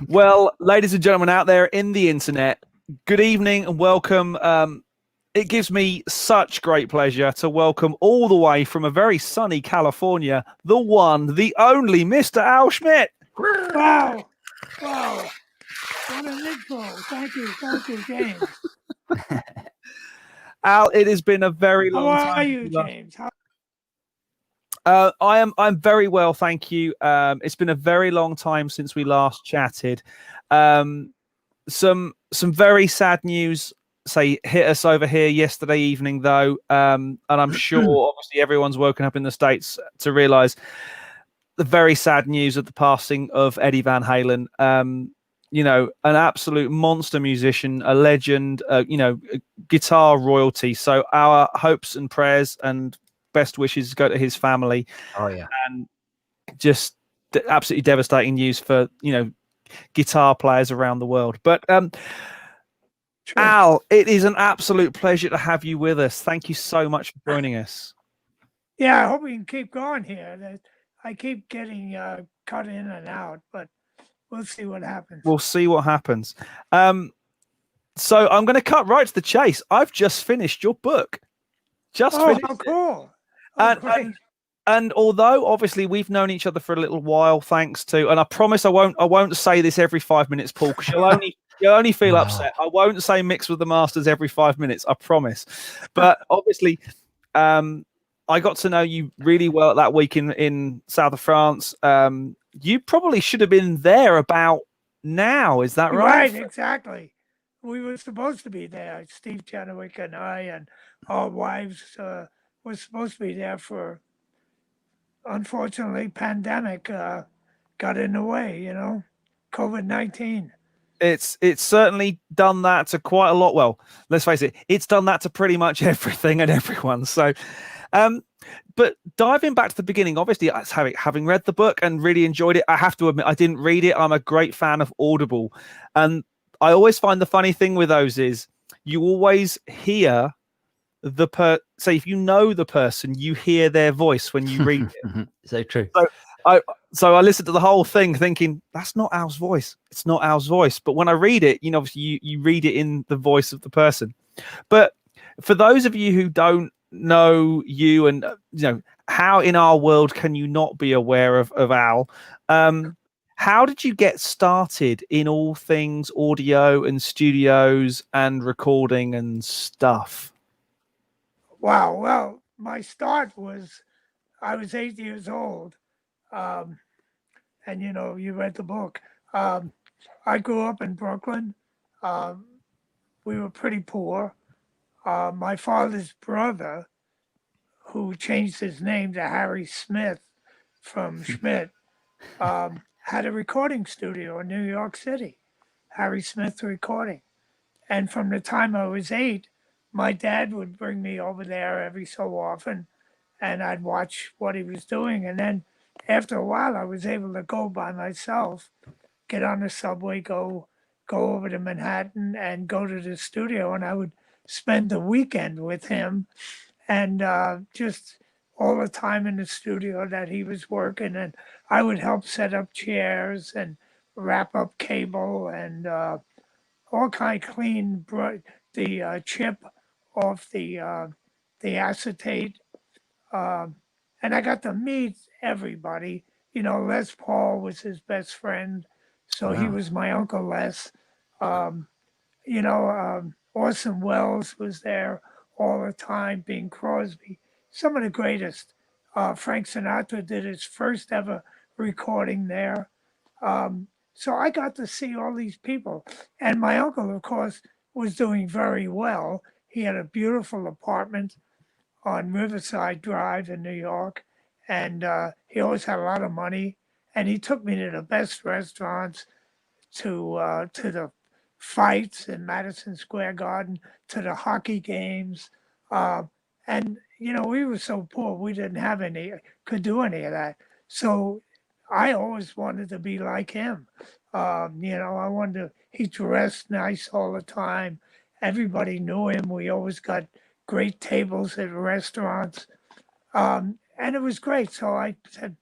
Well, ladies and gentlemen out there in the internet, good evening and welcome. It gives me such great pleasure to welcome all the way from a very sunny California, the one, the only Mr. Al Schmitt. Wow. Wow. What an intro. Thank you, James. Al, it has been a very How long are time. you, James? I'm very well, thank you. It's been a very long time since we last chatted. Some very sad news hit us over here yesterday evening, though, and I'm sure obviously everyone's woken up in the States to realize the very sad news of the passing of Eddie Van Halen. An absolute monster musician, a legend, guitar royalty. So our hopes and prayers and best wishes go to his family. Oh yeah, and just absolutely devastating news for guitar players around the world. But Al, it is an absolute pleasure to have you with us. Thank you so much for joining us. Yeah, I hope we can keep going here. I keep getting cut in and out, but we'll see what happens. We'll see what happens. So I'm going to cut right to the chase. I've just finished your book. Just finished. How cool! Great. And although obviously we've known each other for a little while, thanks to, and I promise I won't say this every 5 minutes, Paul, because you'll only feel upset. I won't say mix with the masters every 5 minutes, I promise. But obviously, I got to know you really well that week in south of France. You probably should have been there about now. Is that right? Right, exactly. We were supposed to be there. Steve Chenowick and I and our wives were supposed to be there for. Unfortunately, pandemic got in the way. COVID-19. It's certainly done that to quite a lot. Well, let's face it, it's done that to pretty much everything and everyone. So, but diving back to the beginning, obviously, having read the book and really enjoyed it, I have to admit I didn't read it. I'm a great fan of Audible, and I always find the funny thing with those is you always hear say if you know the person, you hear their voice when you read it. So true. So I listened to the whole thing thinking that's not Al's voice. It's not Al's voice. But when I read it, obviously you read it in the voice of the person. But for those of you who don't know you and how in our world can you not be aware of Al? How did you get started in all things audio and studios and recording and stuff? Wow. Well, my start was I was 8 years old. And, you read the book. I grew up in Brooklyn. We were pretty poor. My father's brother, who changed his name to Harry Smith from Schmitt, had a recording studio in New York City, Harry Smith Recording. And from the time I was 8, my dad would bring me over there every so often, and I'd watch what he was doing. And then after a while, I was able to go by myself, get on the subway, go over to Manhattan and go to the studio. And I would spend the weekend with him and just all the time in the studio that he was working. And I would help set up chairs and wrap up cable and all kind of clean the chip off the acetate. And I got to meet everybody. Les Paul was his best friend, so he was my Uncle Les. Orson Welles was there all the time, Bing Crosby, some of the greatest. Frank Sinatra did his first ever recording there. So I got to see all these people. And my uncle, of course, was doing very well. He had a beautiful apartment on Riverside Drive in New York, and he always had a lot of money. And he took me to the best restaurants, to the fights in Madison Square Garden, to the hockey games. And we were so poor, we didn't have could do any of that. So I always wanted to be like him. I wanted he dressed nice all the time. Everybody knew him. We always got great tables at restaurants. And it was great. So I said,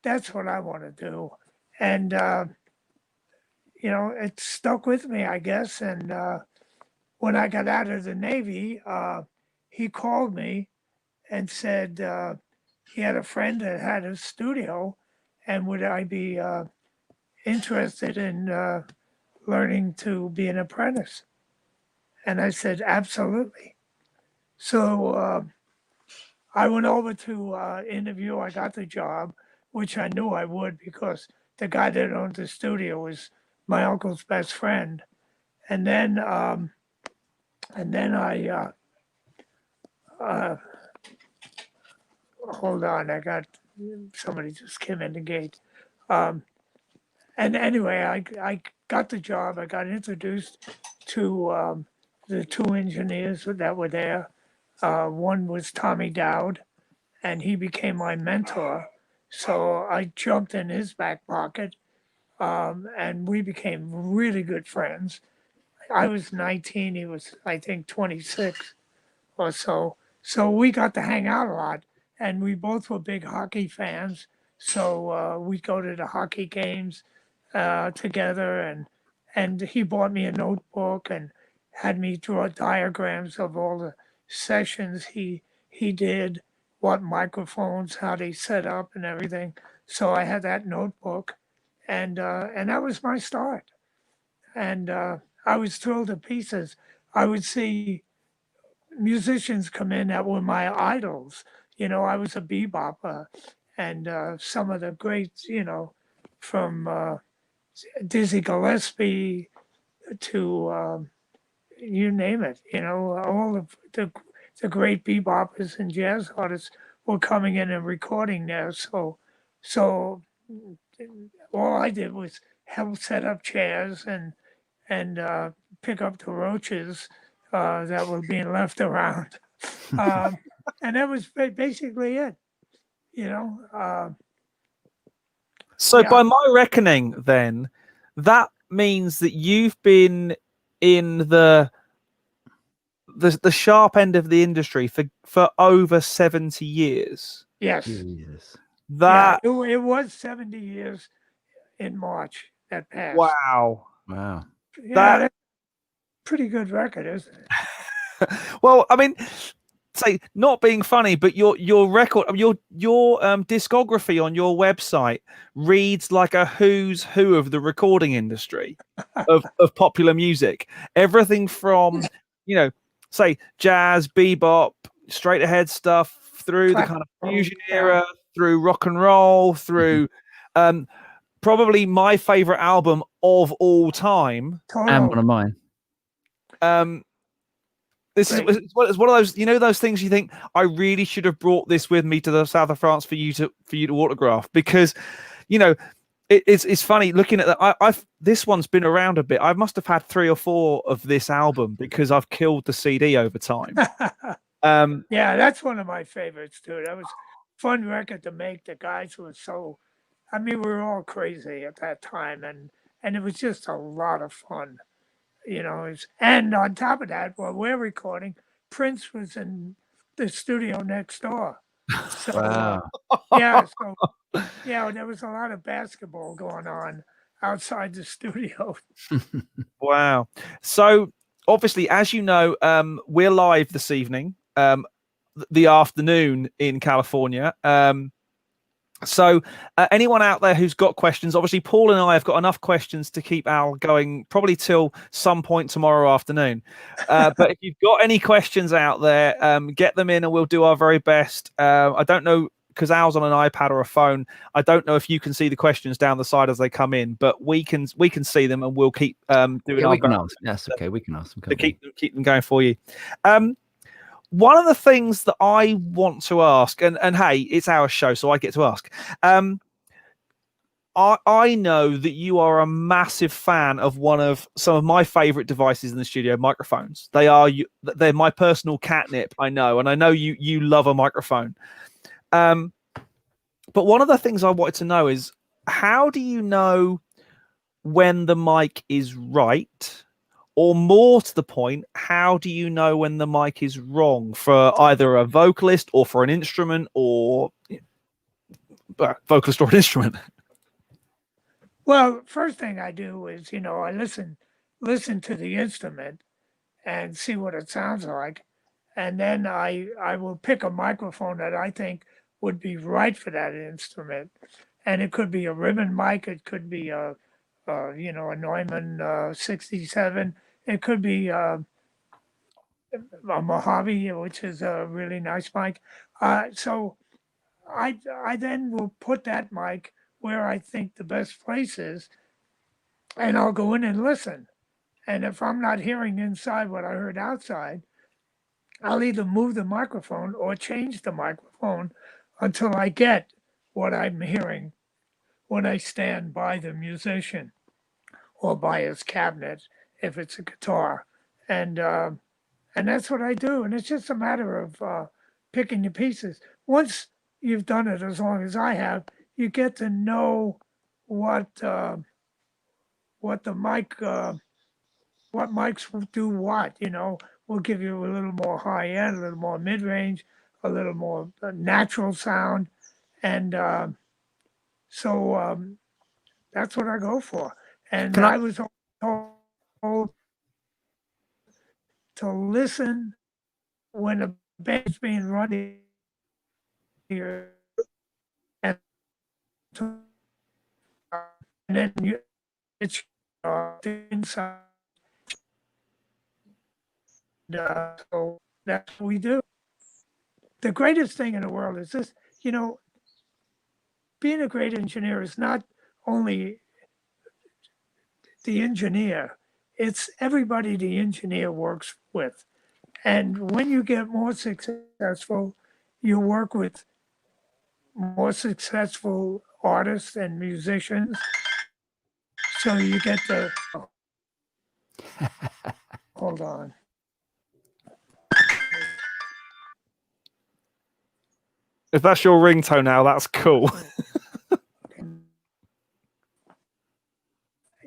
that's what I want to do. And, you know, it stuck with me, I guess. And when I got out of the Navy, he called me and said he had a friend that had a studio, and would I be interested in learning to be an apprentice? And I said, absolutely. So I went over to interview. I got the job, which I knew I would because the guy that owned the studio was my uncle's best friend. And then, I hold on. I got somebody just came in the gate. Um, and anyway, I got the job. I got introduced to the two engineers that were there. One was Tommy Dowd, and he became my mentor. So I jumped in his back pocket, and we became really good friends. I was 19, he was, I think, 26 or so. So we got to hang out a lot, and we both were big hockey fans. So we'd go to the hockey games together, and he bought me a notebook and had me draw diagrams of all the sessions he did, what microphones, how they set up, and everything. So I had that notebook, and that was my start. And I was thrilled to pieces. I would see musicians come in that were my idols. You know, I was a bebopper, and some of the greats, you know, from Dizzy Gillespie to you name it. You know, all of the great beboppers and jazz artists were coming in and recording there. So all I did was help set up chairs and pick up the roaches that were being left around. Um, and that was basically it, you know. So Yeah, by my reckoning, then that means that you've been in the sharp end of the industry for over 70 years. yes, Jesus. yeah. That It was 70 years in March that passed. wow. Wow. Yeah, That that's a pretty good record, isn't it? well, I mean, say not being funny, but your record, your discography on your website reads like a who's who of the recording industry of popular music. Everything from, you know, say jazz, bebop, straight ahead stuff through the kind of fusion Yeah, era, through rock and roll, through probably my favorite album of all time. And one total. of mine. This is Great. it's one of those, you know, those things you think I really should have brought this with me to the south of France for you to autograph, because, you know, it's funny looking at that. I've this one's been around a bit. I must have had 3 or 4 of this album because I've killed the CD over time. Yeah, that's one of my favorites too. That was a fun record to make. The guys were so, I mean, we were all crazy at that time, and it was just a lot of fun. You know, and on top of that, while we're recording, Prince was in the studio next door. So Wow. yeah, there was a lot of basketball going on outside the studio. Wow. So obviously, as you know, we're live this evening, the afternoon in California. So anyone out there who's got questions, obviously Paul and I have got enough questions to keep Al going probably till some point tomorrow afternoon. But if you've got any questions out there, get them in and we'll do our very best. I don't know, because Al's on an iPad or a phone. I don't know if you can see the questions down the side as they come in, but we can see them and we'll keep doing Yeah, our we can best ask. That's okay. We can ask them. to keep them going for you. One of the things that I want to ask, and hey, it's our show, so I get to ask. I know that you are a massive fan of one of some of my favorite devices in the studio, microphones. They're my personal catnip, I know, and I know you love a microphone. But one of the things I wanted to know is, how do you know when the mic is right? Or more to the point, how do you know when the mic is wrong for either a vocalist or for an instrument, or vocalist or an instrument? Well, first thing I do is, I listen to the instrument and see what it sounds like, and then I will pick a microphone that I think would be right for that instrument, and it could be a ribbon mic, it could be a Neumann 67, it could be a Mojave, which is a really nice mic. So I then will put that mic where I think the best place is, and I'll go in and listen. And if I'm not hearing inside what I heard outside, I'll either move the microphone or change the microphone until I get what I'm hearing when I stand by the musician or by his cabinet if it's a guitar. And that's what I do. And it's just a matter of picking the pieces. Once you've done it as long as I have, you get to know what what the mic what mics will do what. We'll give you a little more high end, a little more mid range, a little more natural sound, and so that's what I go for. And I was told to listen when a band's being run here, and, to, and then it's inside. So that's what we do. The greatest thing in the world is this, being a great engineer is not only the engineer, it's everybody the engineer works with. And when you get more successful, you work with more successful artists and musicians. So you get the. Hold on. If that's your ringtone now, that's cool.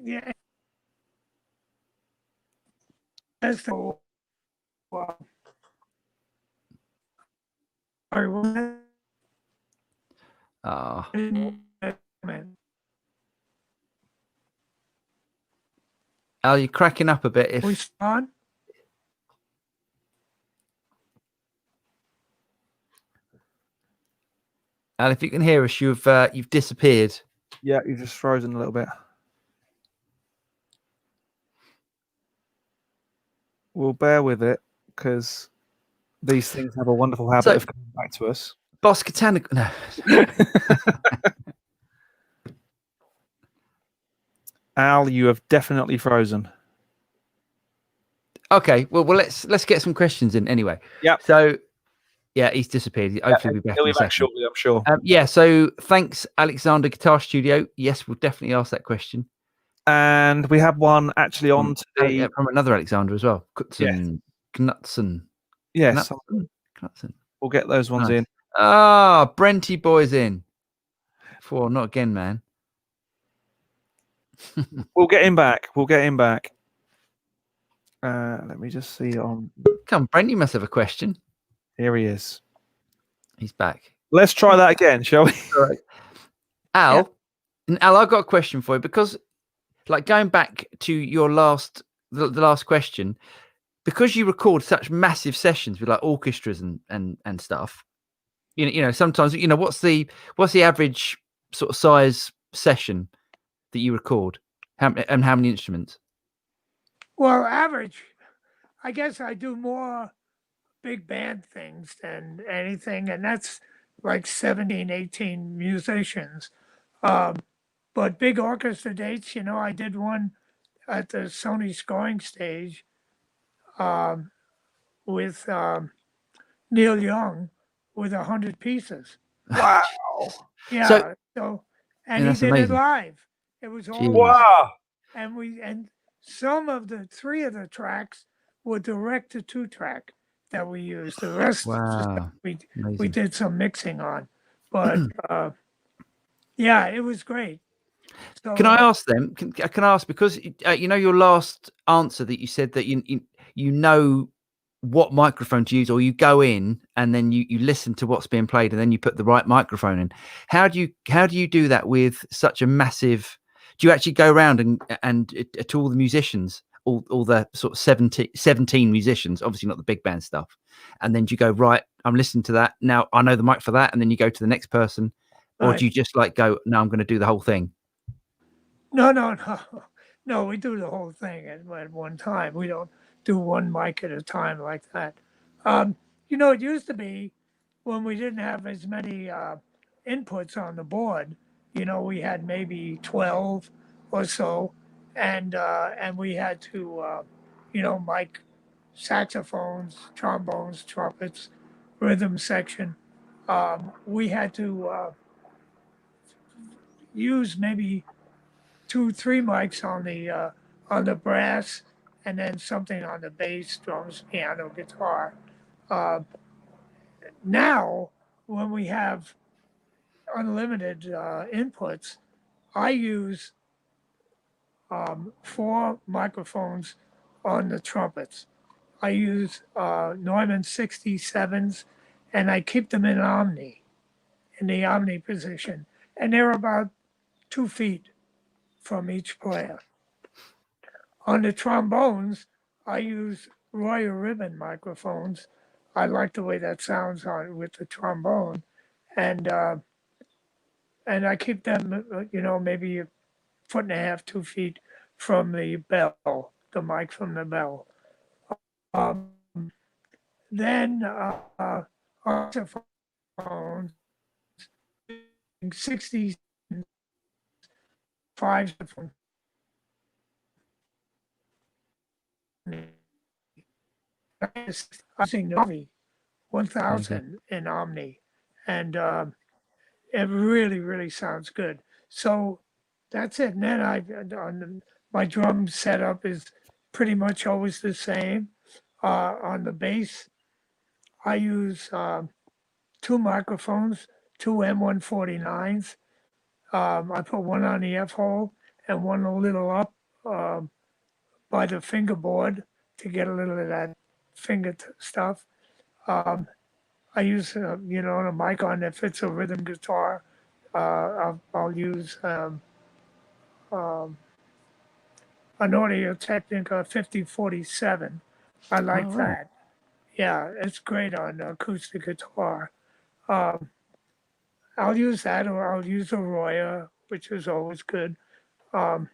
Yeah. That's the. Al, you're cracking up a bit. If we on? Al, if you can hear us, you've disappeared. Yeah, you've just frozen a little bit. We'll bear with it because these things have a wonderful habit of coming back to us. Boss Katana. No. Al, you have definitely frozen. Okay, well, let's get some questions in anyway. Yeah. So, yeah, he's disappeared. Hopefully, he'll be back. He'll be back shortly, I'm sure. Yeah. So, thanks, Alexander Guitar Studio. Yes, we'll definitely ask that question. And we have one actually on today from another Alexander as well. Knutson. Yes. Knutson. We'll get those ones in. Ah, Brenty boy's in. Not again, man. We'll get him back. Let me just see on. Come, Brent, you must have a question. Here he is. He's back. Let's try that again, shall we? Right. Al, I've got a question for you because, like, going back to your the last question, because you record such massive sessions with like orchestras and stuff. You know, sometimes what's the average sort of size session that you record, and how many instruments? Well, average. I guess I do more big band things than anything, and that's like 17, 18 musicians. But big orchestra dates, I did one at the Sony Scoring Stage with Neil Young with 100 pieces. Wow. Yeah. So and he did it live. It was all wow. And some of the 3 of the tracks were direct to 2-track that we used. The rest we did some mixing on. But yeah, it was great. So, can I ask them? Can I ask, because your last answer that you said that you know what microphone to use, or you go in and then you listen to what's being played and then you put the right microphone in. How do you do that with such a massive? do you actually go around and to all the musicians, all the sort of 17 musicians, obviously not the big band stuff, and then do you go, right, I'm listening to that now, I know the mic for that, and then you go to the next person, or do you just like go, no, I'm going to do the whole thing? No, we do the whole thing at one time. We don't do one mic at a time like that. It used to be when we didn't have as many inputs on the board. We had maybe 12 or so, and we had to, mic saxophones, trombones, trumpets, rhythm section. We had to use maybe 2, 3 mics on the brass, and then something on the bass, drums, piano, guitar. Uh, Now, when we have unlimited inputs, I use 4 microphones on the trumpets. I use Neumann 67s, and I keep them in the Omni position, and they're about 2 feet from each player. On the trombones, I use Royer ribbon microphones. I like the way that sounds on with the trombone, and I keep them, maybe 1.5 feet, 2 feet from the bell, the mic from the bell. Um, then saxophones, 65 I sing Novi 1000 in Omni, and it really, really sounds good. So that's it. And then my drum setup is pretty much always the same. On the bass, I use 2 microphones, 2 M149s. I put one on the F hole and one a little up by the fingerboard to get a little of that finger stuff. I use, a mic on that fits a rhythm guitar. I'll use an Audio Technica 5047. I like that. Yeah, it's great on acoustic guitar. I'll use that, or I'll use a Royer, which is always good. And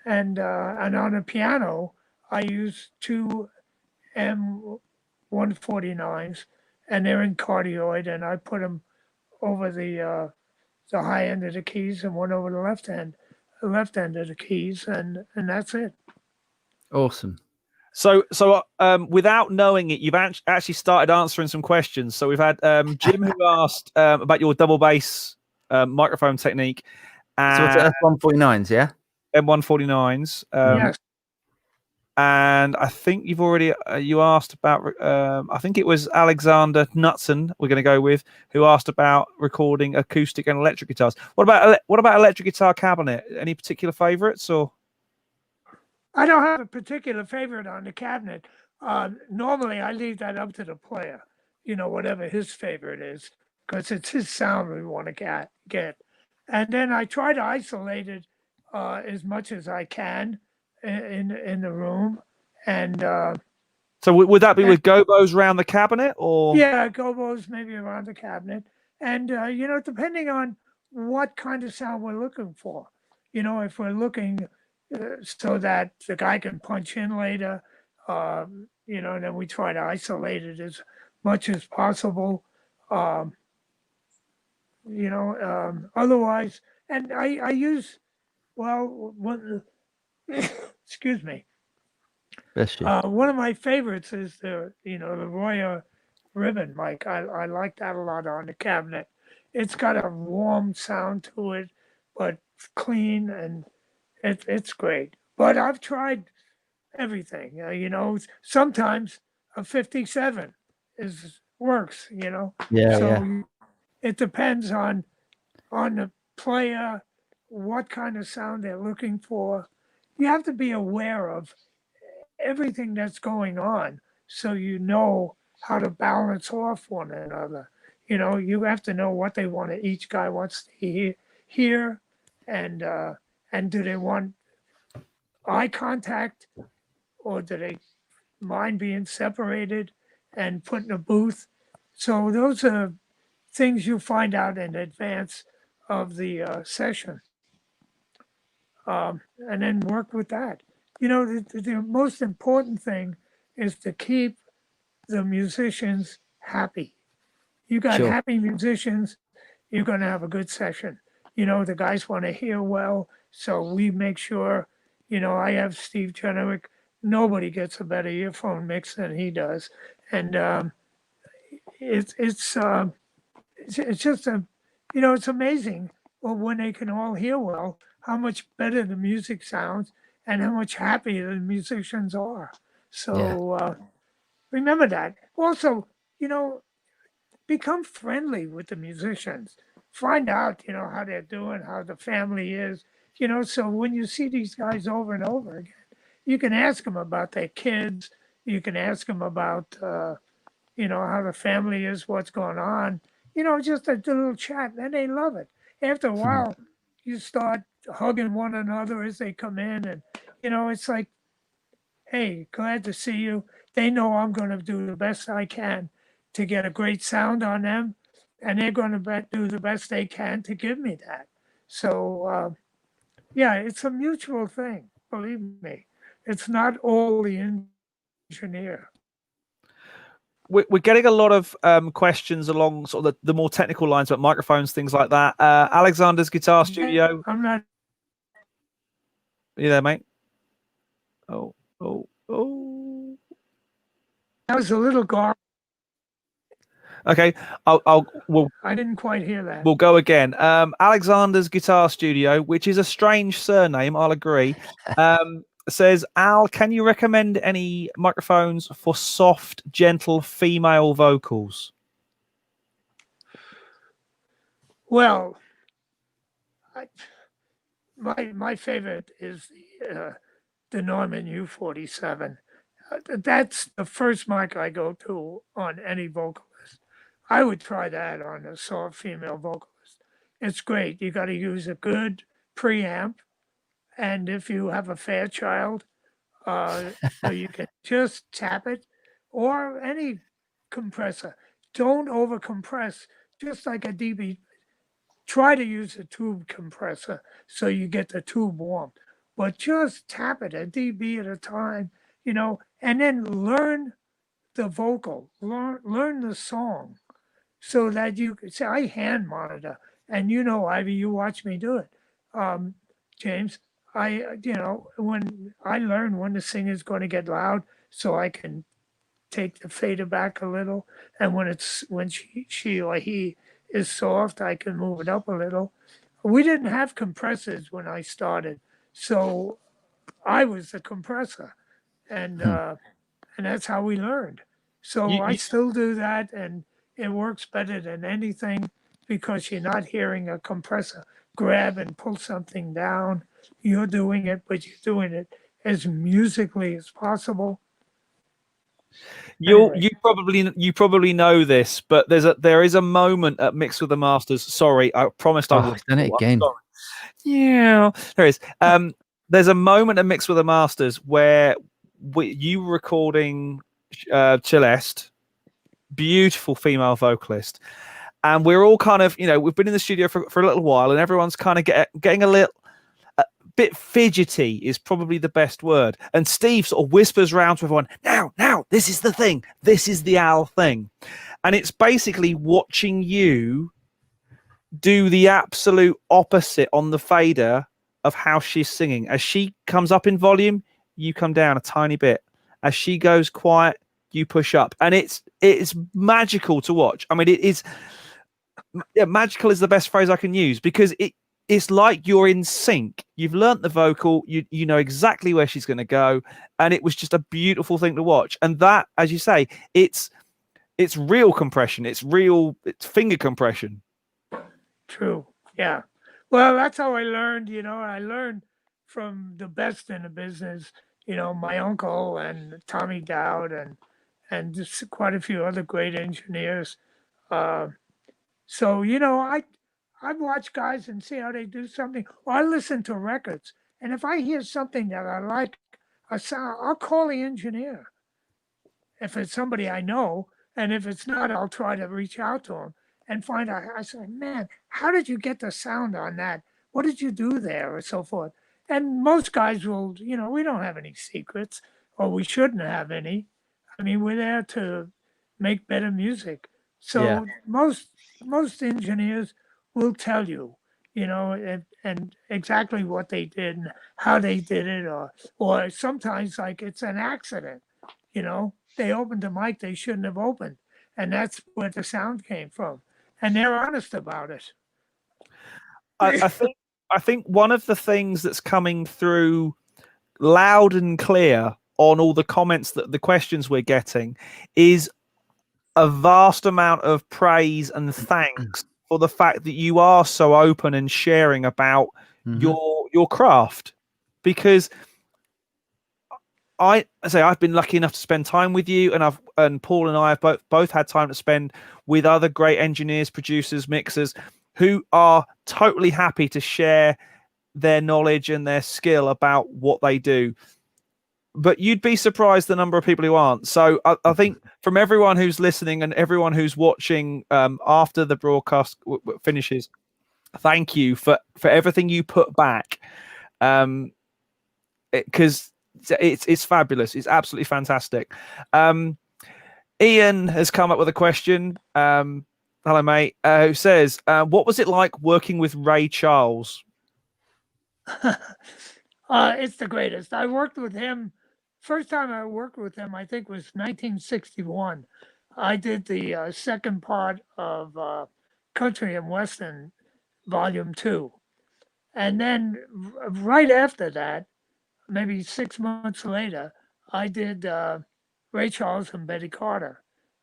on the piano, I use 2 M149s, and they're in cardioid, and I put them over the high end of the keys and one over the left end of the keys, and that's it. Awesome. So, without knowing it, you've actually started answering some questions. So we've had Jim who asked about your double bass microphone technique. So it's F149s, yeah? M149s. Yes. And I think you've already you asked about. I think it was Alexander Knutson. We're going to go with, who asked about recording acoustic and electric guitars. What about electric guitar cabinet? Any particular favorites or? I don't have a particular favorite on the cabinet. Normally, I leave that up to the player. Whatever his favorite is, because it's his sound we want to get. And then I try to isolate it as much as I can in the room. And so would that be with gobos around the cabinet, or? Yeah, gobos maybe around the cabinet. And depending on what kind of sound we're looking for. If we're looking so that the guy can punch in later, and then we try to isolate it as much as possible. Otherwise, and I use, excuse me. One of my favorites is the Royer ribbon mic. I like that a lot on the cabinet. It's got a warm sound to it, but clean, and it's great. But I've tried everything. Sometimes a 57 works. Yeah. It depends on the player, what kind of sound they're looking for. You have to be aware of everything that's going on, so how to balance off one another. You have to know what each guy wants to hear, and and do they want eye contact, or do they mind being separated and put in a booth? So those are things you find out in advance of the session, and then work with that. The most important thing is to keep the musicians happy. You got Sure. happy musicians, you're going to have a good session. The guys want to hear well, so we make sure. I have Steve Jenerick. Nobody gets a better earphone mix than he does, and it's just it's amazing. Well, when they can all hear well, how much better the music sounds, and how much happier the musicians are. So remember that. Also, become friendly with the musicians. Find out, how they're doing, how the family is, so when you see these guys over and over again, you can ask them about their kids. You can ask them about, how the family is, what's going on, just a little chat, and they love it. After a while, you start hugging one another as they come in, and, it's like, hey, glad to see you. They know I'm going to do the best I can to get a great sound on them, and they're going to do the best they can to give me that. So, yeah, it's a mutual thing. Believe me, it's not all the engineer. We're getting a lot of questions along sort of the more technical lines about microphones, things like that. Alexander's Guitar Studio. I'm not. Are you there, mate? Oh. That was a little gar. Okay, I didn't quite hear that. We'll go again. Alexander's Guitar Studio, which is a strange surname, I'll agree, says, Al, can you recommend any microphones for soft, gentle female vocals? Well, my favorite is the Neumann U47. That's the first mic I go to on any vocalist. I would try that on a soft female vocalist. It's great. You got to use a good preamp, and if you have a Fairchild, so you can just tap it, or any compressor. Don't over compress, just like a DB. Try to use a tube compressor so you get the tube warm, but just tap it a dB at a time, and then learn the vocal, learn the song, so that you can say, I hand monitor, and Ivy, you watch me do it. James, when I learn when the singer's going to get loud, so I can take the fader back a little, and when she or he is soft, I can move it up a little. We didn't have compressors when I started, so I was the compressor, and that's how we learned. So I still do that, and it works better than anything, because you're not hearing a compressor grab and pull something down. You're doing it, but you're doing it as musically as possible. You probably know this, but there is a moment at Mix with the Masters. Sorry, I promised I would. Done it again. Yeah, there is. There's a moment at Mix with the Masters where you were recording Celeste, beautiful female vocalist, and we're all kind of, we've been in the studio for a little while, and everyone's kind of getting a bit fidgety is probably the best word. And Steve sort of whispers around to everyone, now, this is the thing. This is the Al thing. And it's basically watching you do the absolute opposite on the fader of how she's singing. As she comes up in volume, you come down a tiny bit. As she goes quiet, you push up. And it's magical to watch. I mean, it is... Yeah, magical is the best phrase I can use, because it's like you're in sync. You've learnt the vocal, you know exactly where she's going to go, and it was just a beautiful thing to watch. And that, as you say, it's real compression. It's finger compression. True. Yeah. Well, that's how I learned. I learned from the best in the business. My uncle and Tommy Dowd and just quite a few other great engineers. So I watch guys and see how they do something, or I listen to records, and if I hear something that I like, a sound, I'll call the engineer if it's somebody I know, and if it's not, I'll try to reach out to him and find out. I say, man, how did you get the sound on that? What did you do there, or so forth? And most guys will, we don't have any secrets, or we shouldn't have any. I mean, we're there to make better music. Yeah. So most engineers will tell you, and exactly what they did and how they did it, or sometimes like it's an accident, they opened a mic they shouldn't have opened, and that's where the sound came from, and they're honest about it. I think one of the things that's coming through loud and clear on all the comments, that the questions we're getting, is a vast amount of praise and thanks for the fact that you are so open and sharing about your craft. Because I've been lucky enough to spend time with you, and Paul and I have both had time to spend with other great engineers, producers, mixers, who are totally happy to share their knowledge and their skill about what they do. But you'd be surprised the number of people who aren't. So I think from everyone who's listening and everyone who's watching after the broadcast finishes, thank you for everything you put back, because it's fabulous. It's absolutely fantastic. Ian has come up with a question. Hello, mate. Who says, what was it like working with Ray Charles? It's the greatest. I worked with him. First time I worked with him, I think, was 1961. I did the second part of Country and Western Volume 2. And then right after that, maybe 6 months later, I did Ray Charles and Betty Carter,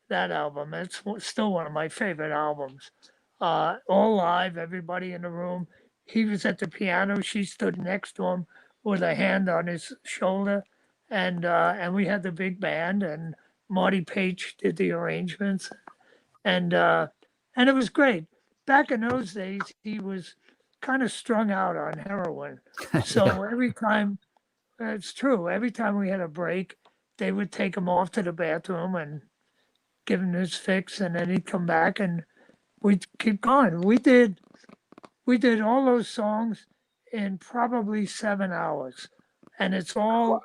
that album. It's still one of my favorite albums. All live, everybody in the room. He was at the piano. She stood next to him with a hand on his shoulder. And we had the big band, and Marty Page did the arrangements. And it was great. Back in those days, he was kind of strung out on heroin. So every time, it's true, every time we had a break, they would take him off to the bathroom and give him his fix, and then he'd come back and we'd keep going. We did all those songs in probably 7 hours, and it's all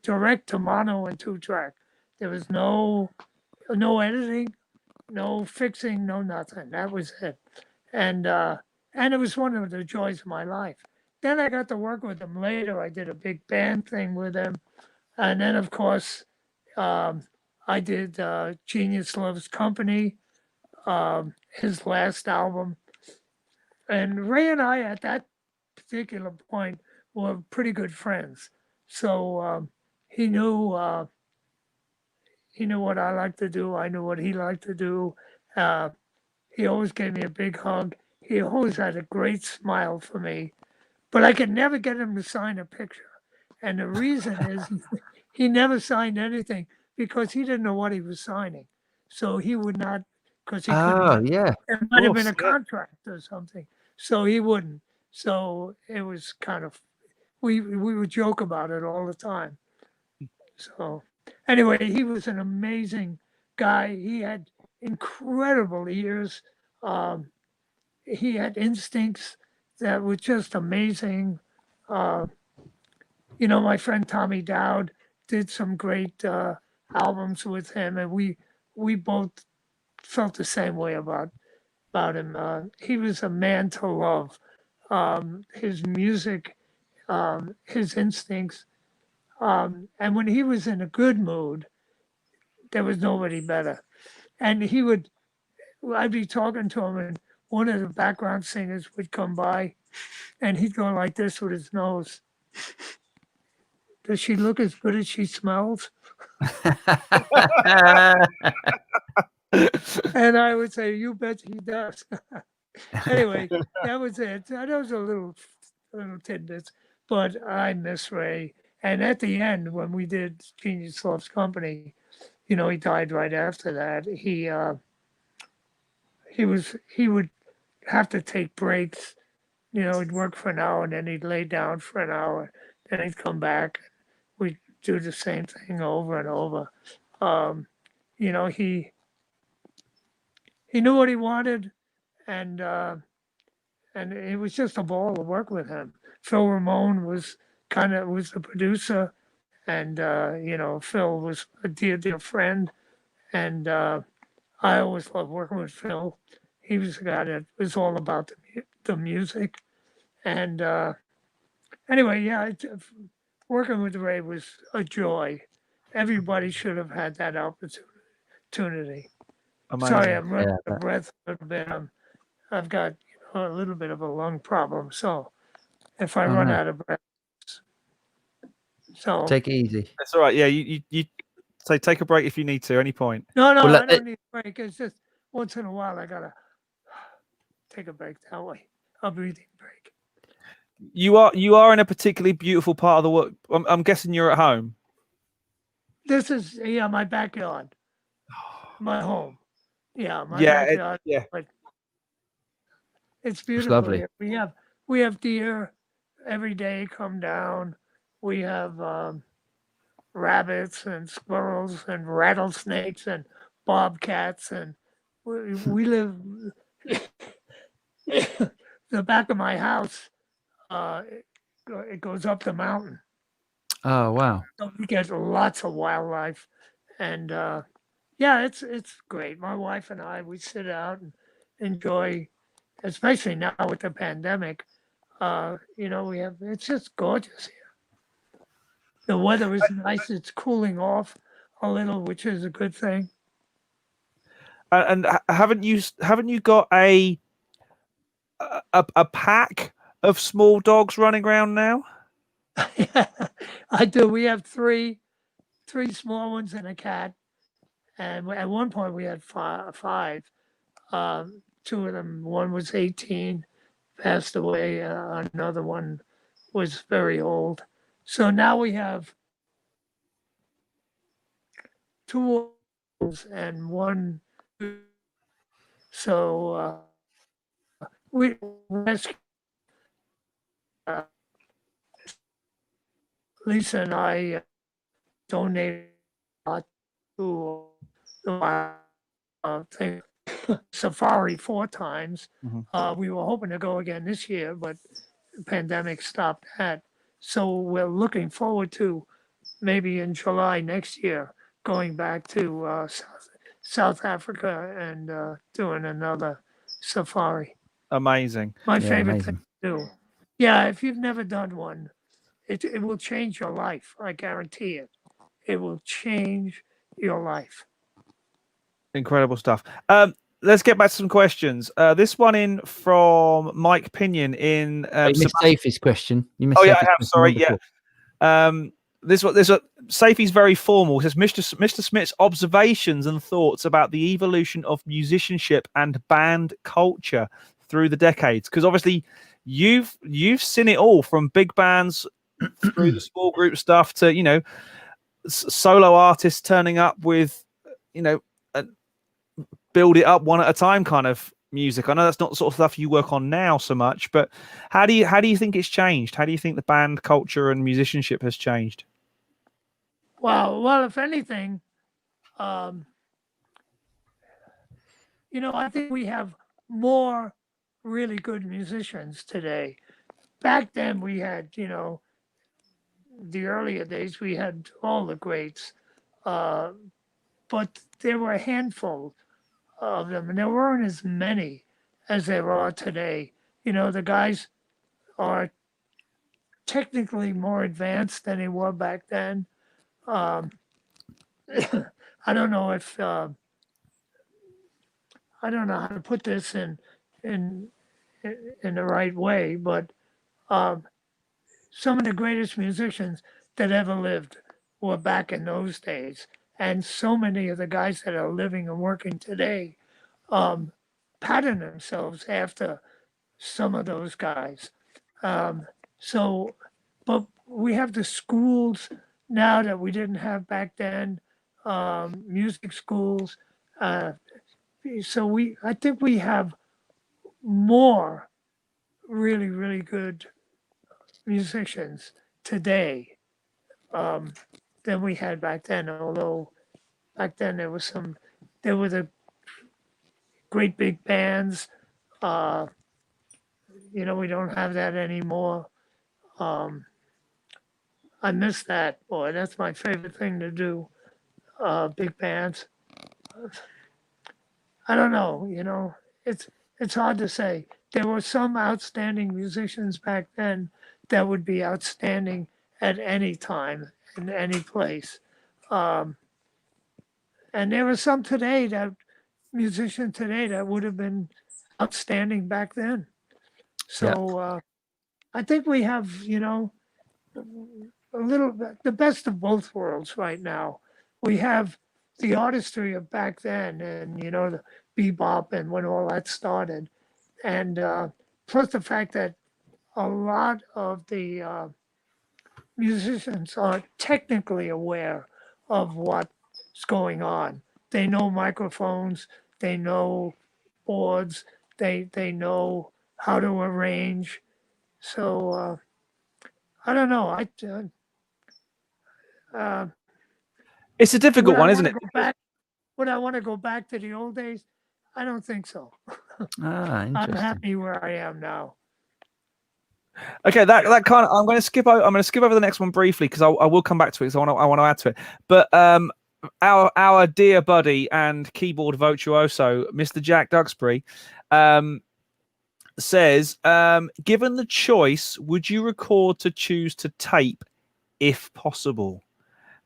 direct to mono and 2-track. There was no editing, no fixing, no nothing. That was it. And it was one of the joys of my life. Then I got to work with him later. I did a big band thing with him. And then, of course, I did Genius Loves Company, his last album. And Ray and I, at that particular point, were pretty good friends. So he knew what I liked to do. I knew what he liked to do. He always gave me a big hug. He always had a great smile for me. But I could never get him to sign a picture. And the reason is he never signed anything because he didn't know what he was signing. So he would not, because he couldn't. Yeah. It might have been a contract or something. So he wouldn't. So it was kind of, we would joke about it all the time. So anyway, he was an amazing guy. He had incredible ears. He had instincts that were just amazing. My friend Tommy Dowd did some great albums with him, and we both felt the same way about him. He was a man to love. His music, his instincts, and when he was in a good mood, there was nobody better. And I'd be talking to him, and one of the background singers would come by, and he'd go like this with his nose. Does she look as good as she smells? And I would say, you bet he does. Anyway, that was it. That was a little tidbits, but I miss Ray. And at the end, when we did Genius Loves Company, he died right after that. have to take breaks. You know, he'd work for an hour and then he'd lay down for an hour. Then he'd come back. We'd do the same thing over and over. You know, he knew what he wanted, and it was just a ball to work with him. Phil Ramone was the producer, and you know, Phil was a dear friend, and I always loved working with Phil. He was the guy that was all about the music, and anyway, yeah, working with Ray was a joy. Everybody should have had that opportunity. Amazing. Sorry, I'm running Yeah, out of breath a little bit. I've got a little bit of a lung problem, so if I run out of breath, so take it easy. That's all right. Yeah, you say take a break if you need to, any point. no, Well, I don't need a break. It's just once in a while I gotta take a break that way, a breathing break. You are in a particularly beautiful part of the world. I'm guessing you're at home. This is my backyard, my home. Yeah, my Yeah, backyard. yeah. But it's beautiful. lovely. Here. We have deer every day come down. We have rabbits and squirrels and rattlesnakes and bobcats, and we live the back of my house. It goes up the mountain. Oh wow. So we get lots of wildlife, and yeah, it's great. My wife and we sit out and enjoy, especially now with the pandemic. You know, it's just gorgeous here. The weather is nice. It's cooling off a little, which is a good thing. And haven't you got a pack of small dogs running around now? I do. We have three small ones and a cat, and at one point we had five. Two of them, one was 18, passed away. Another one was very old. So now we have two and one. So we rescued. Lisa and I donated to the thing. Safari 4 times. We were hoping to go again this year, but the pandemic stopped that. So we're looking forward to maybe in July next year going back to South Africa and doing another safari. Amazing. My favorite thing to do. Yeah, if you've never done one, it will change your life. I guarantee it. It will change your life. Incredible stuff. Let's get back to some questions. This one in from Mike Pinion in. You missed Safey's question. You missed. Oh yeah, I have. Sorry. Yeah. This one. Safey's very formal. It says Mr. Schmitt's observations and thoughts about the evolution of musicianship and band culture through the decades. Because obviously, you've seen it all from big bands through the small group stuff to solo artists turning up with build it up one at a time kind of music. I know that's not the sort of stuff you work on now so much, but how do you think it's changed? How do you think the band culture and musicianship has changed? Well, if anything, I think we have more really good musicians today. Back then we had, the earlier days we had all the greats, but there were a handful of them, and there weren't as many as there are today. The guys are technically more advanced than they were back then. I don't know if I don't know how to put this in the right way, but some of the greatest musicians that ever lived were back in those days. And so many of the guys that are living and working today pattern themselves after some of those guys. But we have the schools now that we didn't have back then, music schools. I think we have more really, really good musicians today than we had back then. Although back then there were the great big bands. We don't have that anymore. I miss that, boy. That's my favorite thing to do. Big bands. I don't know. It's hard to say. There were some outstanding musicians back then that would be outstanding at any time in any place. And there are some musicians today that would have been outstanding back then. So I think we have, the best of both worlds right now. We have the artistry of back then and, the bebop and when all that started. And plus the fact that a lot of the musicians are technically aware of what's going on. They know microphones, they know boards, they know how to arrange. So I don't know. It's a difficult one, isn't it? Would I want to go back to the old days? I don't think so. Interesting. I'm happy where I am now. Okay, that kind of I'm going to skip over the next one briefly because I will come back to it because I want to add to it. But our dear buddy and keyboard virtuoso, Mr. Jack Duxbury, says, given the choice, would you record to choose to tape if possible?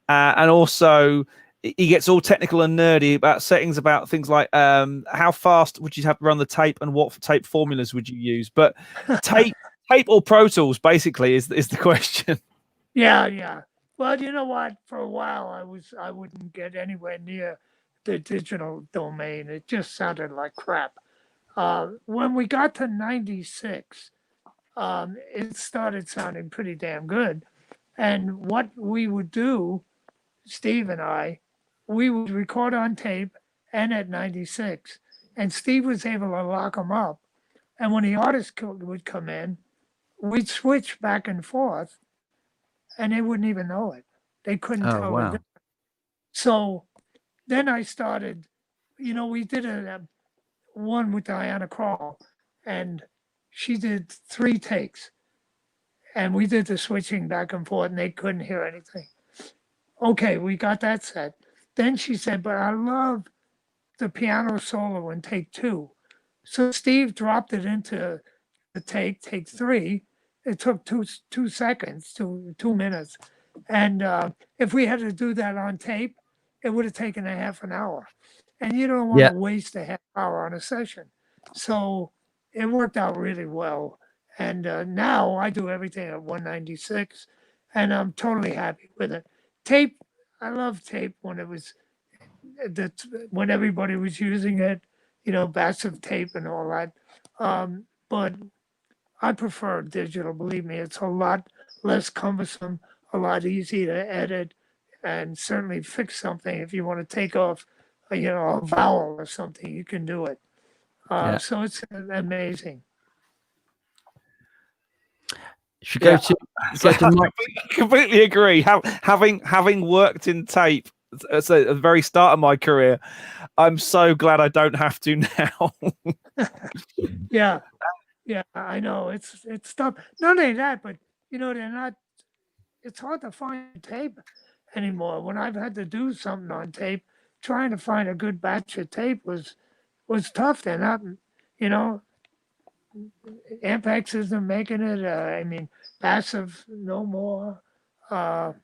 And also, he gets all technical and nerdy about settings, about things like how fast would you have to run the tape and what tape formulas would you use? But tape or Pro Tools basically is the question. Yeah. Well, you know what? For a while, I wouldn't get anywhere near the digital domain. It just sounded like crap. When we got to 96, it started sounding pretty damn good. And what we would do, Steve and I, we would record on tape and at 96. And Steve was able to lock them up. And when the artist would come in, we'd switch back and forth and they wouldn't even know it. They couldn't tell wow. it. So then I started, we did one with Diana Krall, and she did 3 takes. And we did the switching back and forth, and they couldn't hear anything. Okay, we got that set. Then she said, but I love the piano solo in take 2. So Steve dropped it into the take 3. It took 2 seconds, 2 minutes. And if we had to do that on tape, it would have taken a half an hour. And you don't want to waste a half hour on a session. So it worked out really well. And now I do everything at 196, and I'm totally happy with it. Tape, I love tape when when everybody was using it, passive tape and all that. But I prefer digital. Believe me, it's a lot less cumbersome, a lot easier to edit, and certainly fix something. If you want to take off, a vowel or something, you can do it. So it's amazing. Should go to Mike. Completely agree. Having worked in tape at the very start of my career, I'm so glad I don't have to now. Yeah, I know it's tough. Not only that, but they're not. It's hard to find tape anymore. When I've had to do something on tape, trying to find a good batch of tape was tough. They're not, Ampex isn't making it. Passive no more. There are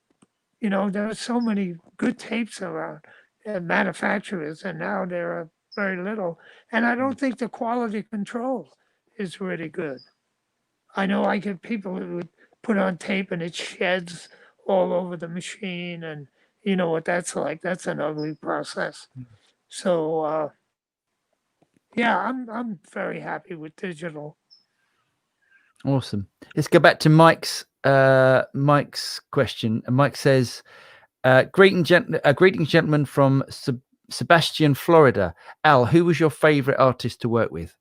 so many good tapes around, manufacturers, and now there are very little. And I don't think the quality control is really good. I know I get people who would put on tape and it sheds all over the machine, and you know what that's like. That's an ugly process. So yeah, I'm very happy with digital. Awesome. Let's go back to Mike's question. And Mike says, greetings, gentlemen from Sebastian, Florida. Al, who was your favorite artist to work with?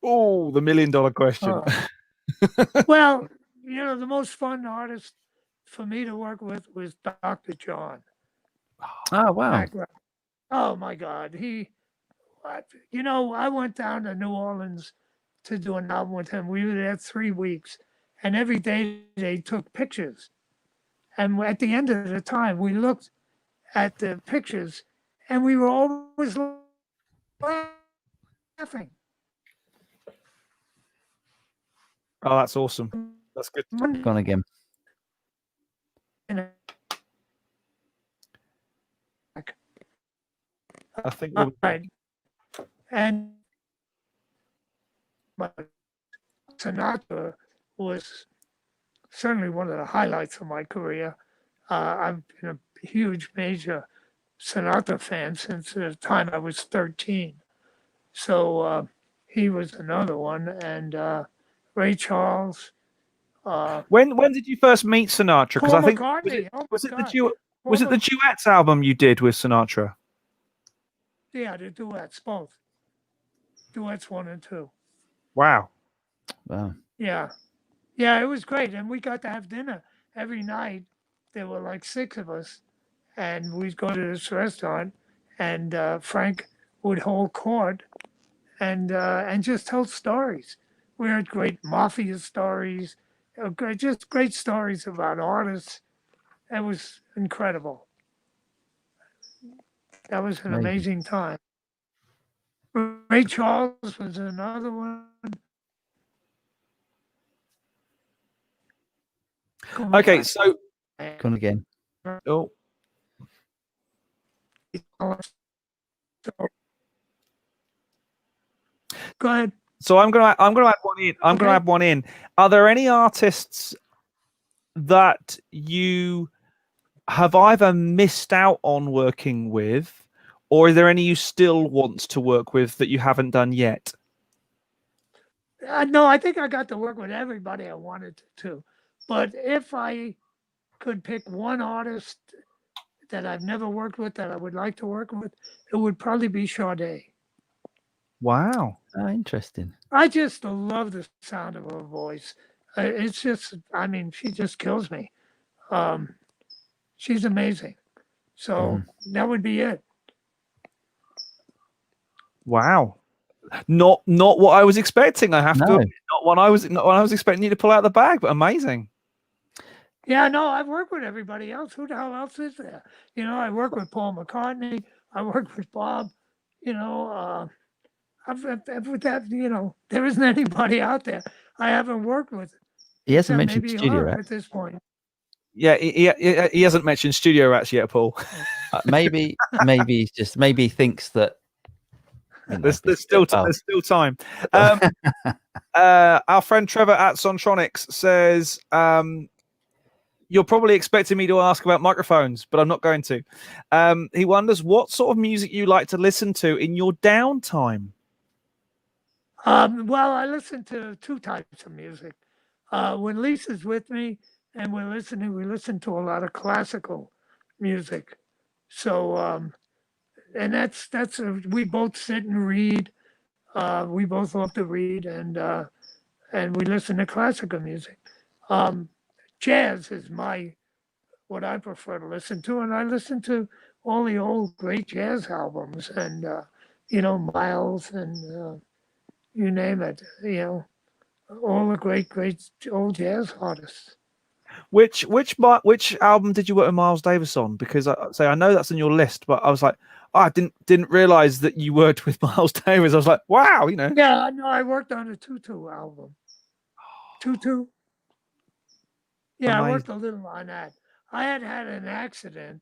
Oh, the $1 million question. Well, the most fun artist for me to work with was Dr. John. Oh wow. Background. Oh my God, I went down to New Orleans to do an album with him. We were there 3 weeks, and every day they took pictures. And at the end of the time, we looked at the pictures, and we were always laughing. Oh, that's awesome. That's good. Gone again. I think All right. And Sinatra was certainly one of the highlights of my career. I've been a huge, major Sinatra fan since the time I was 13. So he was another one. And Ray Charles. When did you first meet Sinatra? Because Paul I think McCartney. was it the duets album you did with Sinatra? Yeah, the duets, both. Duets 1 and 2. Wow. Wow. Yeah. Yeah, it was great. And we got to have dinner every night. There were like 6 of us. And we'd go to this restaurant, and Frank would hold court and just tell stories. We heard great mafia stories, just great stories about artists. It was incredible. That was an amazing time. Ray Charles was another one. Okay, so Gone again. oh, Go ahead. so I'm gonna add one in. I'm gonna add one in. Are there any artists that you have either missed out on working with, or is there any you still want to work with that you haven't done yet? No, I think I got to work with everybody I wanted to. But if I could pick one artist that I've never worked with that I would like to work with, it would probably be Sade. Wow. Oh, interesting. I just love the sound of her voice. It's just, she just kills me. She's amazing. So that would be it. Wow. Not what I was expecting. I have to admit, not when I was expecting you to pull out the bag, but amazing. Yeah, no, I've worked with everybody else. Who the hell else is there? I work with Paul McCartney. I work with Bob. With that, there isn't anybody out there I haven't worked with. He hasn't mentioned maybe Studio her Rats. at this point. Yeah, he hasn't mentioned Studio Rats yet, Paul. Maybe he thinks that. There's still time. Our friend Trevor at Sontronics says, you're probably expecting me to ask about microphones, but I'm not going to. He wonders what sort of music you like to listen to in your downtime. Well, I listen to 2 types of music. When Lisa's with me and we listen to a lot of classical music. So, and that's we both sit and read. We both love to read, and we listen to classical music. Jazz is what I prefer to listen to, and I listen to all the old great jazz albums, and Miles, and you name it. All the great old jazz artists. Which album did you work with Miles Davis on? Because I know that's on your list, but I was like, I didn't realize that you worked with Miles Davis. I was like, wow, Yeah, no, I worked on a Tutu album. Tutu. Yeah, I worked a little on that. I had an accident,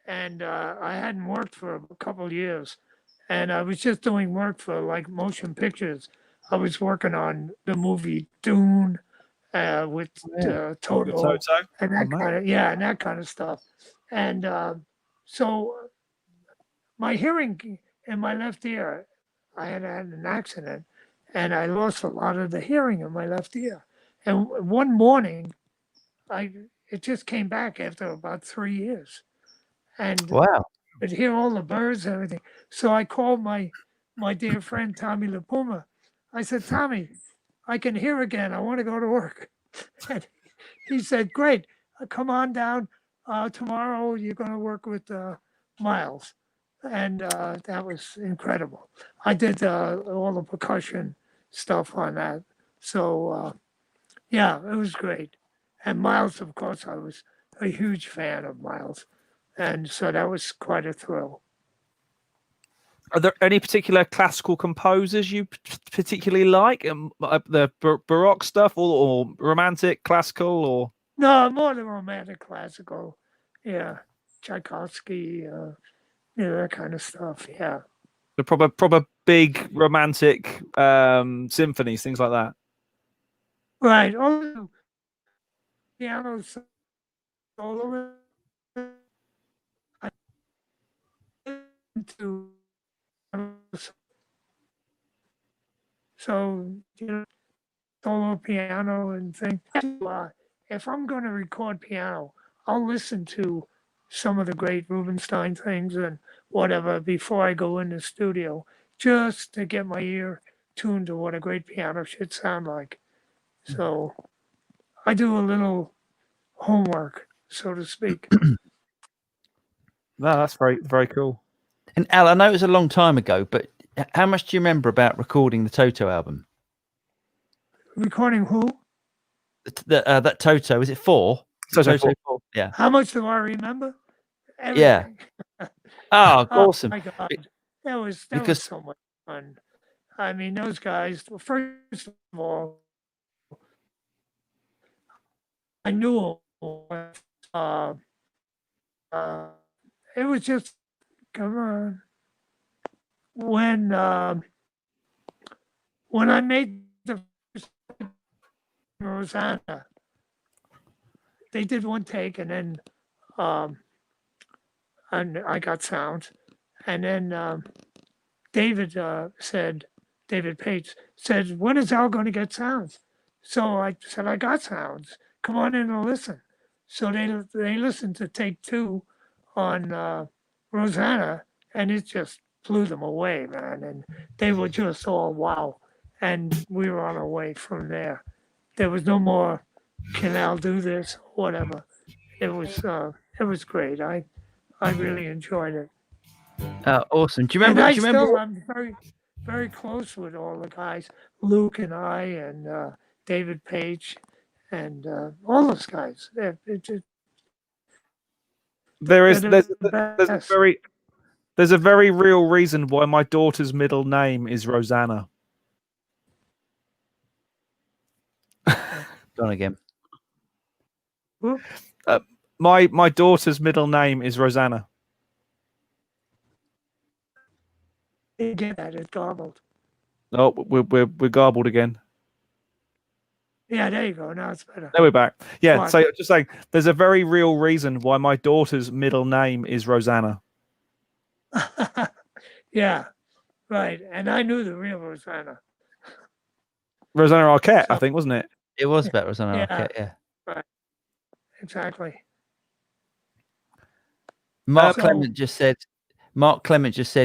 and I hadn't worked for a couple of years, and I was just doing work for like motion pictures. I was working on the movie Dune with Toto and that kind of stuff. And so my hearing in my left ear, I had an accident, and I lost a lot of the hearing in my left ear. And one morning, it just came back after about 3 years, and wow, I'd hear all the birds and everything. So I called my dear friend Tommy LaPuma. I said, Tommy, I can hear again. I want to go to work. And he said, great. Come on down. Tomorrow you're going to work with Miles. And that was incredible. I did all the percussion stuff on that. So, yeah, it was great. And Miles, of course, I was a huge fan of Miles. And so that was quite a thrill. Are there any particular classical composers you particularly like? The Baroque stuff or romantic, classical, or? No, more the romantic classical. Yeah. Tchaikovsky, that kind of stuff. Yeah. The proper big romantic symphonies, things like that. Right. Oh, piano solo. I to so solo piano and things. If I'm going to record piano, I'll listen to some of the great Rubinstein things and whatever before I go in the studio, just to get my ear tuned to what a great piano should sound like. So I do a little homework, so to speak. No, that's very cool. And Al, I know it was a long time ago, but how much do you remember about recording the Toto album? Recording who? That Toto, is it 4? Toto 4. Yeah. How much do I remember? Everything. Yeah. Oh, awesome. My God. That was so much fun. I mean, those guys, well, first of all, I knew them. It was just, come on. When I made the first Rosanna, they did one take, and then and I got sound, and then David Page said, when is Al going to get sounds? So I said, I got sounds. Come on in and listen. So they listened to take 2 on Rosanna, and it just blew them away, man. And they were just all wow. And we were on our way from there. There was no more, can Al do this? Whatever. It was great. I really enjoyed it. Awesome. Do you remember? I'm very, very close with all the guys, Luke and I, and David Page, and all those guys. There's a very real reason why my daughter's middle name is Rosanna. Gone again. My daughter's middle name is Rosanna. You get that? It's garbled. Oh, we're garbled again. Yeah, there you go. Now it's better. Now we're back. Yeah, so just saying, there's a very real reason why my daughter's middle name is Rosanna. Yeah, right. And I knew the real Rosanna. Rosanna Arquette, I think, wasn't it? It was about Rosanna Arquette, yeah. Right. Exactly. Mark Clement just said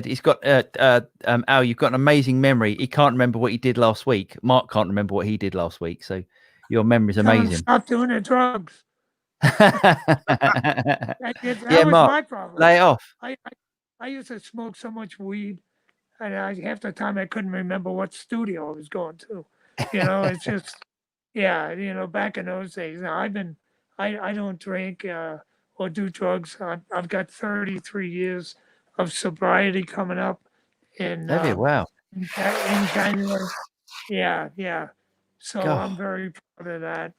he's got Al, you've got an amazing memory. He can't remember what he did last week. Mark can't remember what he did last week. So your memory's amazing. Stop doing the drugs. That was Mark, my problem. lay off. I used to smoke so much weed, and half the time I couldn't remember what studio I was going to. It's just, yeah, back in those days. Now I don't drink or do drugs. I've got 33 years of sobriety coming up in wow. in January. Yeah. So God. I'm very proud of that.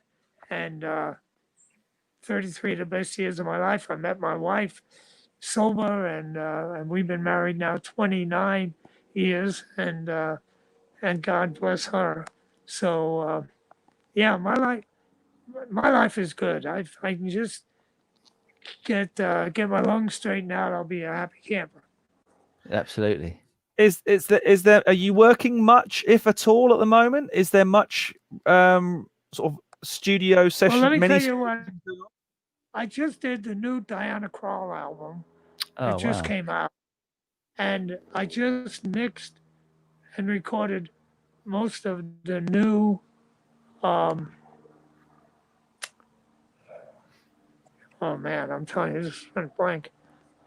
And 33 of the best years of my life. I met my wife sober, and we've been married now 29 years, and God bless her. So yeah, my life is good. I can just get my lungs straightened out. I'll be a happy camper. Absolutely. Is there? Are you working much, if at all, at the moment? Is there much sort of studio session? Well, let me tell you what. I just did the new Diana Krall album. It just came out, and I just mixed and recorded most of the new oh man, I'm telling you, this went blank.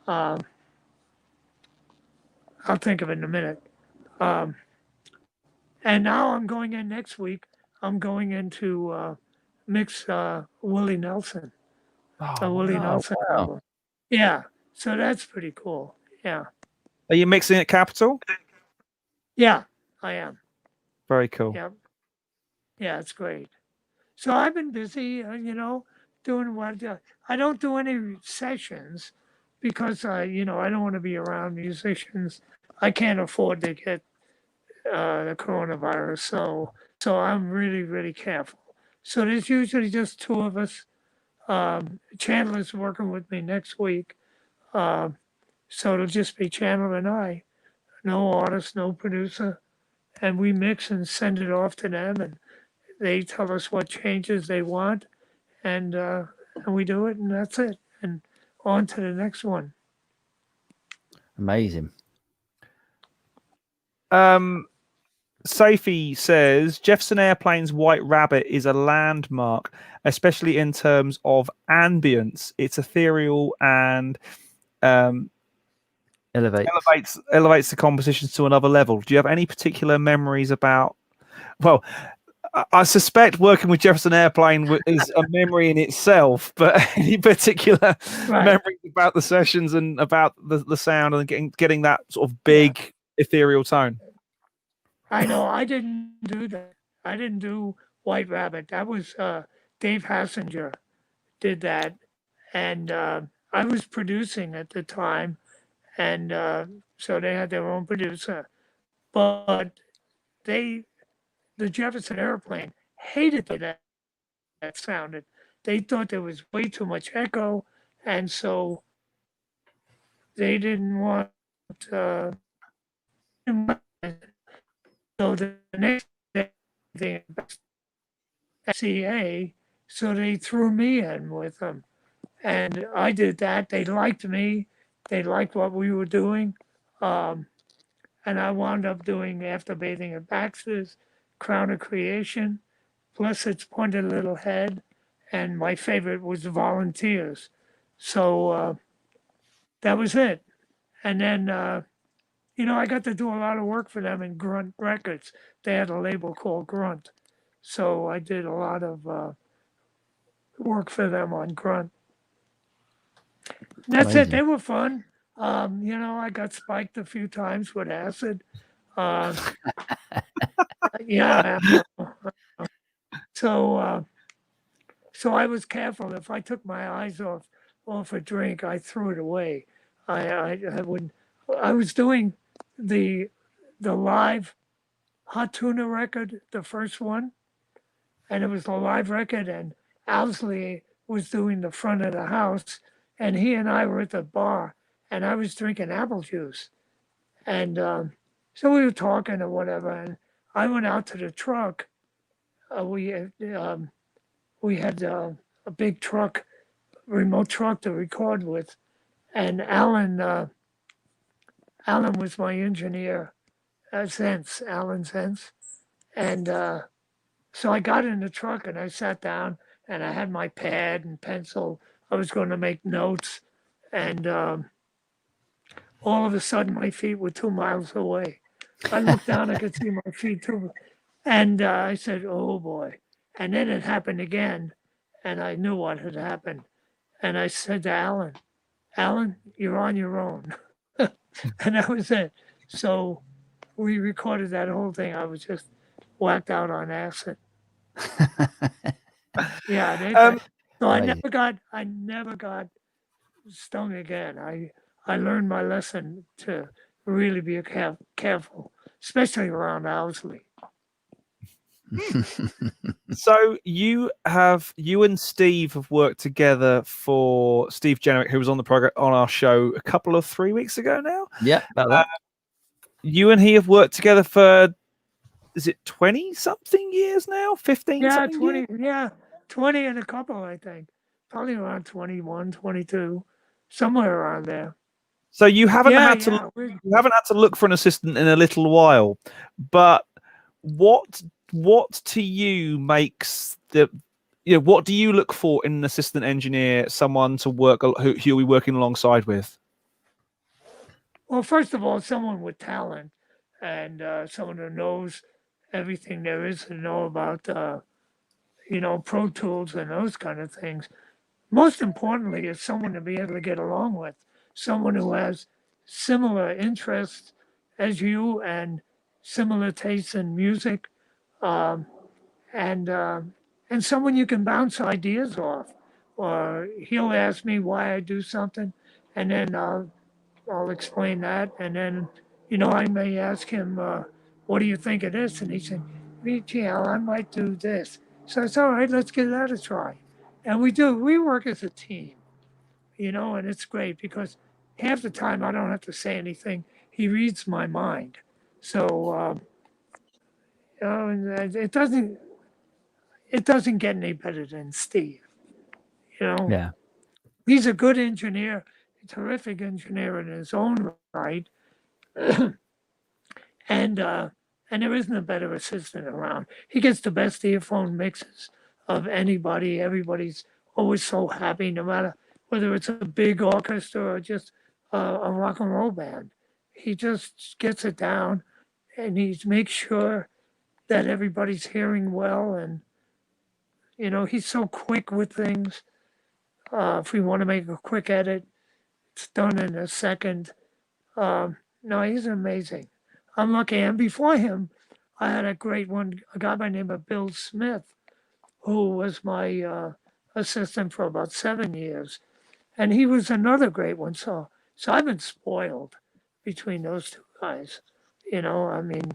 Um, I'll think of it in a minute. Um, and now I'm going in next week. I'm going into mix Willie Nelson, a Willie Nelson wow. album. Yeah, so that's pretty cool. Yeah, Are you mixing at Capitol? yeah, I am. Very cool. Yeah, yeah, it's great. So I've been busy, doing what I don't do any sessions because I don't want to be around musicians. I can't afford to get the coronavirus, so I'm really really careful. So there's usually just two of us. Chandler's working with me next week, so it'll just be Chandler and I. No artist, no producer, and we mix and send it off to them, and they tell us what changes they want, and we do it, and that's it. And on to the next one. Amazing. Sophie says Jefferson Airplane's White Rabbit is a landmark, especially in terms of ambience. It's ethereal and elevates the compositions to another level. Do you have any particular memories about? Well, I suspect working with Jefferson Airplane is a memory in itself, but any particular memories about the sessions and about the sound and getting that sort of big ethereal tone? I know I didn't do that. I didn't do White Rabbit. That was Dave Hassinger did that, and I was producing at the time, and so they had their own producer. But the Jefferson Airplane hated the way that sounded. They thought there was way too much echo, and so they didn't want. So the next thing, CA, so they threw me in with them, and I did that. They liked me. They liked what we were doing, and I wound up doing After Bathing at Baxter's, Crown of Creation, plus Its Pointed Little Head, and my favorite was Volunteers. So that was it. And then, I got to do a lot of work for them in Grunt Records. They had a label called Grunt. So I did a lot of work for them on Grunt. That's Amazing. it. They were fun. I got spiked a few times with acid. Yeah. So I was careful. If I took my eyes off a drink, I threw it away. I wouldn't. I was doing the live Hot Tuna record, the first one, and it was a live record, and Owsley was doing the front of the house, and he and I were at the bar, and I was drinking apple juice, and so we were talking or whatever, and I went out to the truck. We had a big truck, remote truck to record with, and Alan was my engineer, Alan Sense, and so I got in the truck and I sat down and I had my pad and pencil. I was going to make notes, and all of a sudden my feet were 2 miles away. I looked down, I could see my feet too, and I said, "Oh boy!" And then it happened again, and I knew what had happened, and I said to Alan, you're on your own," and that was it. So we recorded that whole thing. I was just whacked out on acid. Yeah, so I never got stung again. I learned my lesson to really be careful, especially around Owsley. So you and Steve have worked together for Steve Jenrick, who was on the program on our show a couple of 3 weeks ago now. Yeah, about that. You and he have worked together for, is it 20 something years now? 15 Yeah, something 20. years? Yeah, 20 and a couple, I think. Probably around 21, 22, somewhere around there. So you haven't had to look for an assistant in a little while, but what to you makes the what do you look for in an assistant engineer, someone to work who you'll be working alongside with? Well, first of all, someone with talent and someone who knows everything there is to know about, Pro Tools and those kind of things. Most importantly, is someone to be able to get along with, someone who has similar interests as you and similar tastes in music, um, and someone you can bounce ideas off. Or he'll ask me why I do something, and then I'll explain that, and then I may ask him, "What do you think of this?" And he said, "Gee, Al, I might do this." So it's all right. Let's give that a try, and we do. We work as a team, and it's great because half the time I don't have to say anything. He reads my mind, so and it doesn't get any better than Steve. Yeah. He's a good engineer, a terrific engineer in his own right. and there isn't a better assistant around. He gets the best earphone mixes of anybody. Everybody's always so happy, no matter whether it's a big orchestra or just a rock and roll band. He just gets it down, and he makes sure that everybody's hearing well. And he's so quick with things. If we want to make a quick edit, it's done in a second. No, he's amazing. I'm lucky. And before him, I had a great one, a guy by the name of Bill Schmitt, who was my assistant for about 7 years. And he was another great one. So I've been spoiled between those two guys. I mean,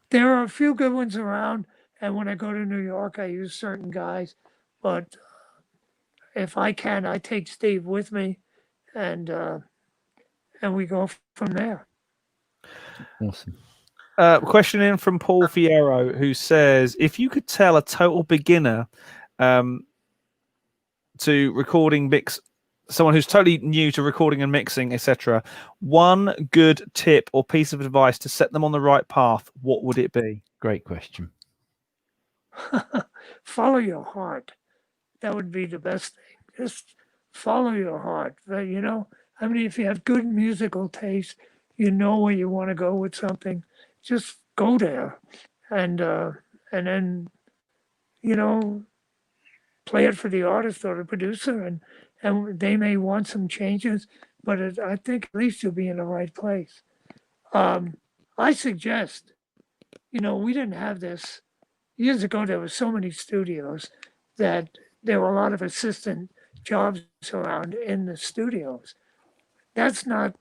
there are a few good ones around. And when I go to New York, I use certain guys. But if I can, I take Steve with me, and we go from there. Awesome. Question in from Paul Fierro, who says, if you could tell a total beginner to recording mix, someone who's totally new to recording and mixing, etc., one good tip or piece of advice to set them on the right path, what would it be? Great question. Follow your heart. That would be the best thing. Just follow your heart. But, I mean, if you have good musical taste, you know where you want to go with something, just go there, and then play it for the artist or the producer, and they may want some changes, but I think at least you'll be in the right place. I suggest, we didn't have this years ago. There were so many studios that there were a lot of assistant jobs around in the studios. That's not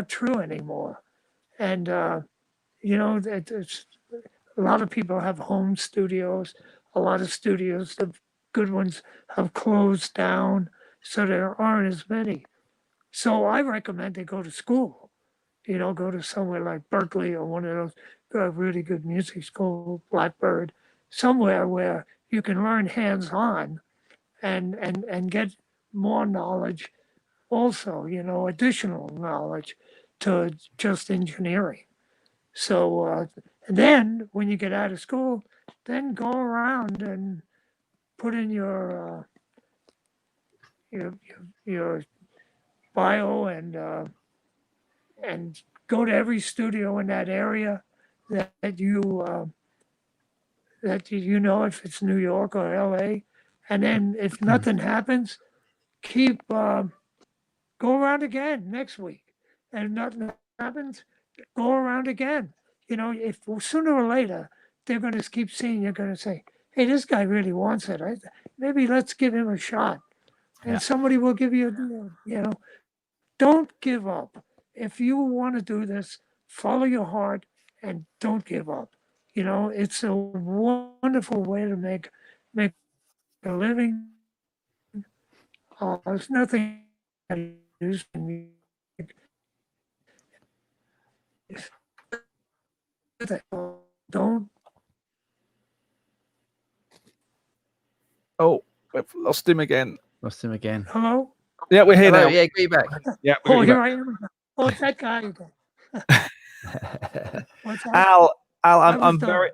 true anymore. And it's, a lot of people have home studios. A lot of studios, the good ones, have closed down, so there aren't as many. So I recommend they go to school. Go to somewhere like Berkeley or one of those really good music school, Blackbird, somewhere where you can learn hands-on and get more knowledge, also, additional knowledge to just engineering. So and then when you get out of school, then go around and put in your bio, and go to every studio in that area that you if it's New York or LA. And then if nothing happens, keep go around again next week. And if nothing happens, go around again. If sooner or later they're going to keep seeing, you're going to say, "Hey, this guy really wants it. Maybe let's give him a shot." And somebody will give you, don't give up. If you want to do this, follow your heart and don't give up. It's a wonderful way to make a living. There's nothing I use don't. Oh, we've lost him again. Hello? Yeah, we're here now. Yeah, be back. Yeah, here I am. Oh, it's that guy again. What's that? Al, I was I'm done. very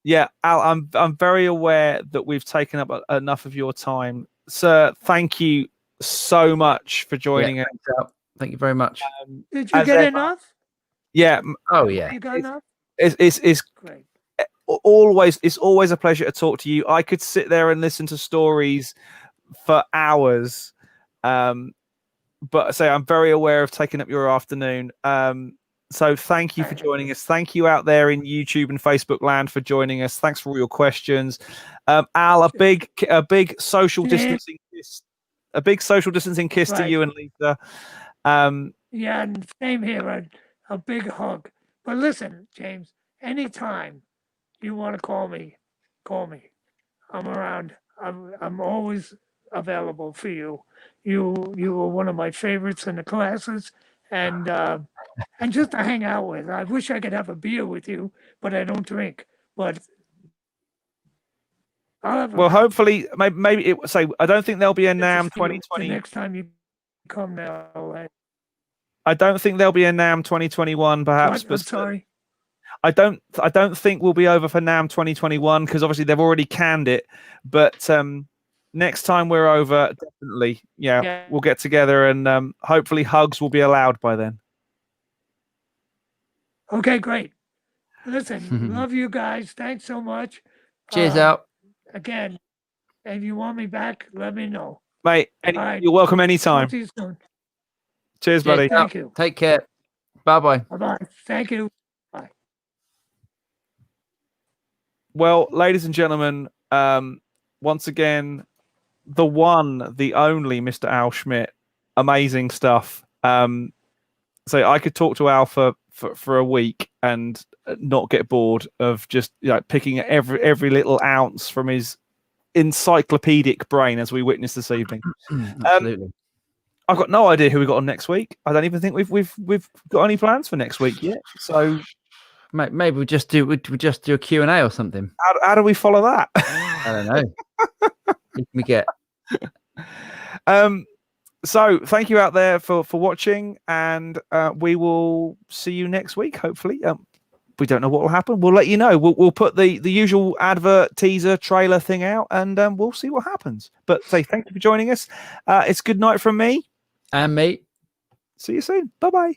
yeah, Al, I'm very aware that we've taken up enough of your time, sir. Thank you so much for joining us. Thanks, Al. Thank you very much. Did you As get ever, enough? Oh You yeah. got enough? it's Great. it's always a pleasure to talk to you. I could sit there and listen to stories for hours, but say I'm very aware of taking up your afternoon. So thank you for joining us. Thank you out there in YouTube and Facebook land for joining us. Thanks for all your questions. Al, a big social James. distancing kiss, a big social distancing kiss to Right. you and Lisa. Yeah, and same here. A big hug. But listen, James, anytime you want to call me, call me. I'm around. I'm always available for you. You were one of my favorites in the classes, and just to hang out with. I wish I could have a beer with you, but I don't drink. But I'll have Well, hopefully, maybe it say I don't think there'll be a NAM the 2020. next time you come to LA. I don't think there'll be a NAM 2021, perhaps. What? But I'm sorry. I don't think we'll be over for NAM 2021 because obviously they've already canned it. But next time we're over, definitely, Yeah. we'll get together and hopefully hugs will be allowed by then. Okay, great. Listen, love you guys. Thanks so much. Cheers out. Again, if you want me back, let me know. Mate, right. you're welcome Talk anytime. to you soon. Cheers, buddy. Thank you. Take care. Bye-bye. Bye-bye. Thank you. Bye. Well, ladies and gentlemen, once again, the one, the only Mr. Al Schmitt. Amazing stuff. So I could talk to Al for a week and not get bored of just picking at every little ounce from his encyclopedic brain, as we witnessed this evening. Absolutely. I've got no idea who we got on next week. I don't even think we've got any plans for next week yet. So maybe we just do a Q&A or something. How do we follow that? I don't know. What can we get? So thank you out there for watching, and we will see you next week. Hopefully, we don't know what will happen. We'll let you know. We'll put the usual advert, teaser, trailer thing out, and we'll see what happens. But say thank you for joining us. It's good night from me And me. See you soon. Bye bye.